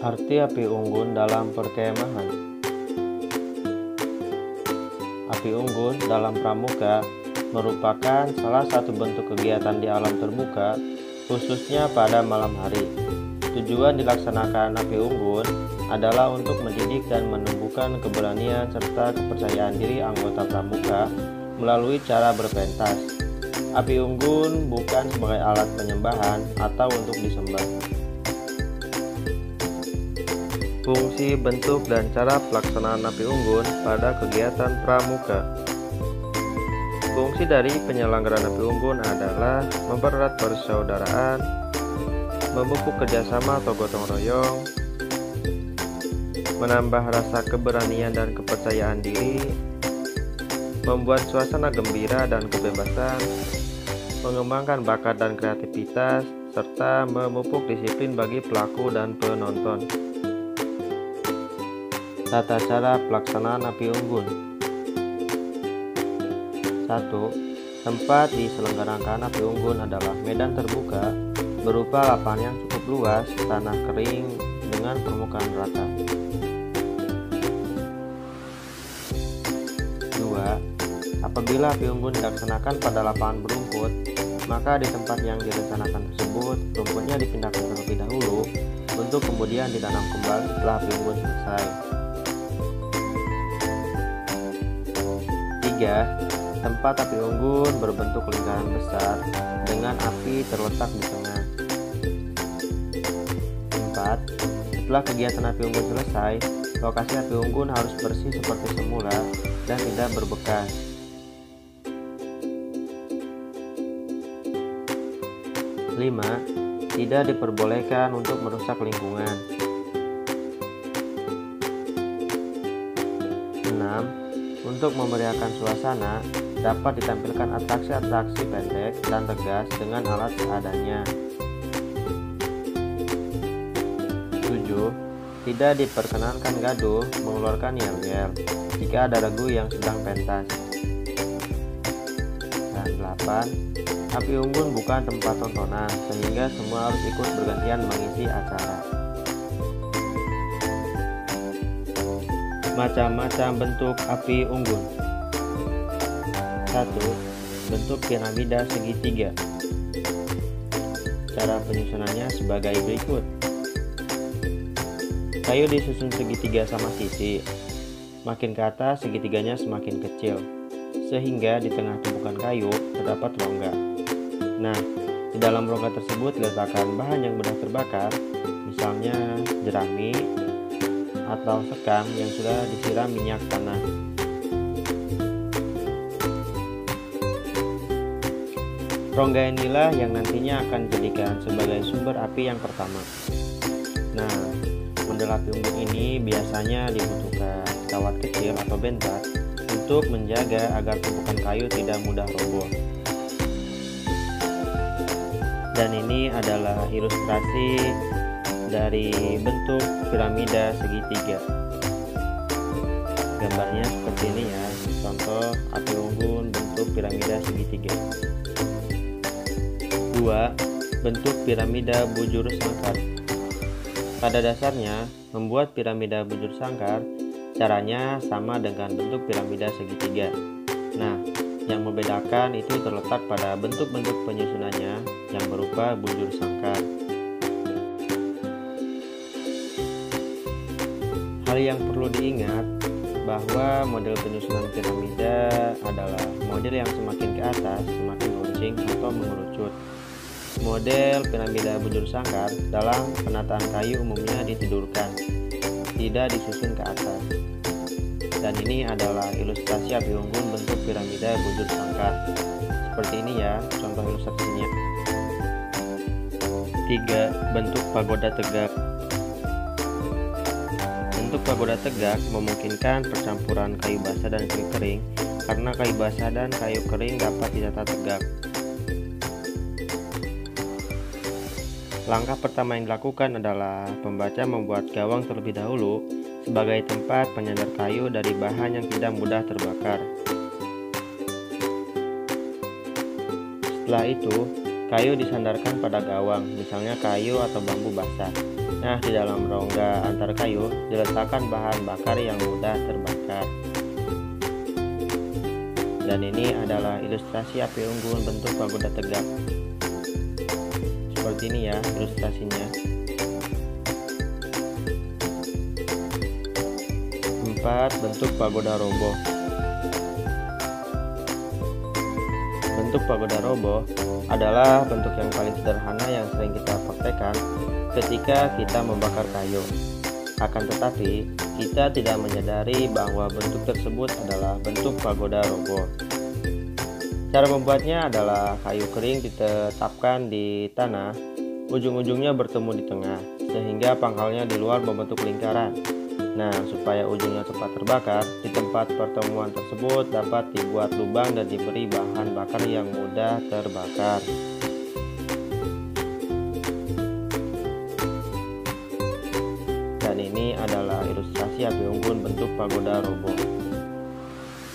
Arti api unggun dalam perkemahan. Api unggun dalam pramuka merupakan salah satu bentuk kegiatan di alam terbuka, khususnya pada malam hari. Tujuan dilaksanakan api unggun adalah untuk mendidik dan menumbuhkan keberanian serta kepercayaan diri anggota pramuka melalui cara berpentas. Api unggun bukan sebagai alat penyembahan atau untuk disembah. Fungsi, bentuk, dan cara pelaksanaan api unggun pada kegiatan pramuka. Fungsi dari penyelenggaraan api unggun adalah mempererat persaudaraan, memupuk kerjasama atau gotong royong, menambah rasa keberanian dan kepercayaan diri, membuat suasana gembira dan kebebasan, mengembangkan bakat dan kreativitas, serta memupuk disiplin bagi pelaku dan penonton. Tata cara pelaksanaan api unggun. 1. Tempat diselenggarakan api unggun adalah medan terbuka berupa lapangan yang cukup luas, tanah kering dengan permukaan rata. 2. Apabila api unggun dilaksanakan pada lapangan berumput, maka di tempat yang direncanakan tersebut rumputnya dipindahkan terlebih dahulu untuk kemudian ditanam kembali setelah api unggun selesai. 3. Tempat api unggun berbentuk lingkaran besar dengan api terletak di tengah. 4. Setelah kegiatan api unggun selesai, lokasi api unggun harus bersih seperti semula dan tidak berbekas. 5. Tidak diperbolehkan untuk merusak lingkungan. 6. Untuk memeriahkan suasana, dapat ditampilkan atraksi-atraksi pendek dan tegas dengan alat seadanya. 7. Tidak diperkenankan gaduh mengeluarkan yel-yel jika ada regu yang sedang pentas. Dan 8. Api unggun bukan tempat tontonan, sehingga semua harus ikut bergantian mengisi acara. Macam-macam bentuk api unggun. 1. Bentuk piramida segitiga. Cara penyusunannya sebagai berikut. Kayu disusun segitiga sama sisi. Makin ke atas segitiganya semakin kecil, sehingga di tengah tumpukan kayu terdapat rongga. Nah, di dalam rongga tersebut diletakkan bahan yang mudah terbakar, misalnya jerami atau sekam yang sudah disiram minyak tanah. Rongga inilah yang nantinya akan dijadikan sebagai sumber api yang pertama. Nah, model api unggun ini biasanya dibutuhkan kawat kecil atau bentak untuk menjaga agar tumpukan kayu tidak mudah roboh. Dan ini adalah ilustrasi dari bentuk piramida segitiga. Gambarnya seperti ini ya, contoh api unggun bentuk piramida segitiga. 2. Bentuk piramida bujur sangkar. Pada dasarnya, membuat piramida bujur sangkar caranya sama dengan bentuk piramida segitiga. Nah, yang membedakan itu terletak pada bentuk-bentuk penyusunannya yang berupa bujur sangkar. Hal yang perlu diingat bahwa model penyusunan piramida adalah model yang semakin ke atas semakin runcing atau mengerucut. Model piramida bujur sangkar dalam penataan kayu umumnya ditidurkan, tidak disusun ke atas. Dan ini adalah ilustrasi api unggun bentuk piramida bujur sangkar. Seperti ini ya contoh ilustrasinya. 3. Bentuk pagoda tegak. Bentuk pagoda tegak memungkinkan percampuran kayu basah dan kayu kering, karena kayu basah dan kayu kering dapat ditata tegak. Langkah pertama yang dilakukan adalah pembaca membuat gawang terlebih dahulu sebagai tempat penyandar kayu dari bahan yang tidak mudah terbakar. Setelah itu, Kayu disandarkan pada gawang, misalnya kayu atau bambu basah. Nah, di dalam rongga antar kayu diletakkan bahan bakar yang mudah terbakar. Dan ini adalah ilustrasi api unggun bentuk pagoda tegak. Seperti ini ya ilustrasinya. 4. Bentuk pagoda roboh. Bentuk pagoda roboh adalah bentuk yang paling sederhana yang sering kita praktekkan ketika kita membakar kayu. Akan tetapi, kita tidak menyadari bahwa bentuk tersebut adalah bentuk pagoda roboh. Cara membuatnya adalah kayu kering ditetapkan di tanah, ujung-ujungnya bertemu di tengah, sehingga pangkalnya di luar membentuk lingkaran. Nah, supaya ujungnya cepat terbakar, di tempat pertemuan tersebut dapat dibuat lubang dan diberi bahan bakar yang mudah terbakar. Dan ini adalah ilustrasi api unggun bentuk pagoda roboh.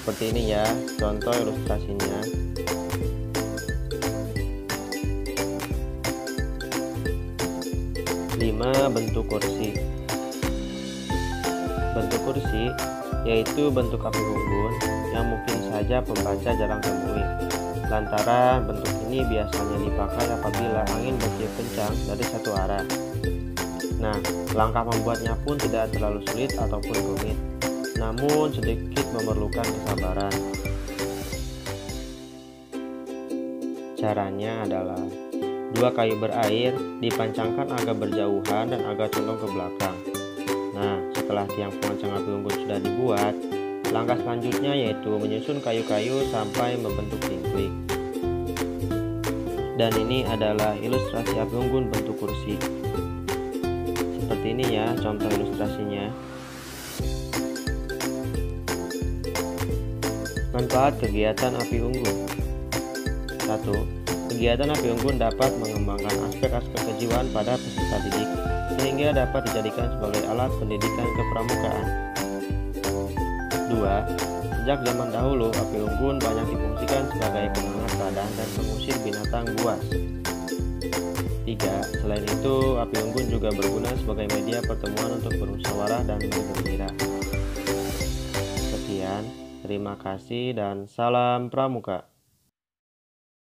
Seperti ini ya contoh ilustrasinya. Bentuk kursi. Bentuk kursi yaitu bentuk api unggun yang mungkin saja pembaca jarang temui, lantaran bentuk ini biasanya dipakai apabila angin bertiup kencang dari satu arah. Nah, langkah membuatnya pun tidak terlalu sulit ataupun rumit, namun sedikit memerlukan kesabaran. Caranya adalah 2 kayu berair dipancangkan agak berjauhan dan agak condong ke belakang. Nah, setelah tiang pengancang api unggun sudah dibuat, langkah selanjutnya yaitu menyusun kayu-kayu sampai membentuk tinklik. Dan ini adalah ilustrasi api unggun bentuk kursi. Seperti ini ya contoh ilustrasinya. Manfaat kegiatan api unggun. 1. Kegiatan api unggun dapat mengembangkan aspek-aspek kejiwaan pada peserta didik, sehingga dapat dijadikan sebagai alat pendidikan kepramukaan. 2. Sejak zaman dahulu, api unggun banyak difungsikan sebagai pengangat badan dan pengusir binatang buas. 3. Selain itu, api unggun juga berguna sebagai media pertemuan untuk bermusyawarah dan bergembira. Sekian, terima kasih dan salam pramuka.